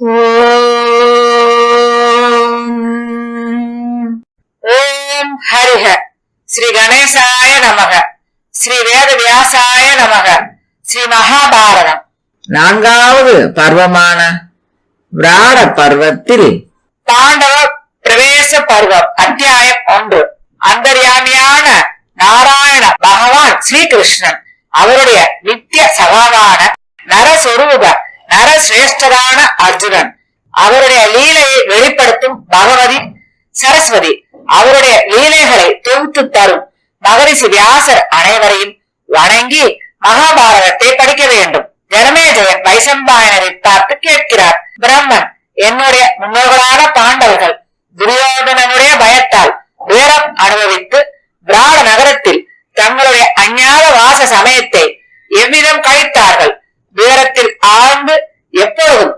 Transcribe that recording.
ஓம் ஹரிஹ ஸ்ரீ கணேசாய நமக, ஸ்ரீ வேத வியாசாய நமக. ஸ்ரீ மகாபாரதம் நான்காவது பர்வமான விராட பர்வத்தில் பாண்டவ பிரவேச பருவம். அத்தியாயம் 1. அந்தர்யாமியான நாராயண பகவான் ஸ்ரீகிருஷ்ணன் அவருடைய நித்திய சகாவான நரஸ்வரூப நரசிரேஷ்டரான அர்ஜுனன், அவருடைய லீலையை வெளிப்படுத்தும் பகவதி சரஸ்வதி, அவருடைய லீலைகளை தொகுத்து தரும் மகரிஷி வியாசர் அனைவரையும் வணங்கி மகாபாரதத்தை படிக்க வேண்டும். ஜனமேஜயன் வைசம்பாயனரை பார்த்து கேட்கிறார். பிரம்மன், என்னுடைய முன்னோர்களான பாண்டவர்கள் துரியோதனனுடைய பயத்தால் வீரம் அனுபவித்து விராட நகரத்தில் தங்களுடைய அஞ்ஞாத வாச சமயத்தை எவ்விதம் கழித்தார்கள்? வீரத்தில் ஆழ்ந்து எப்பொழுதும்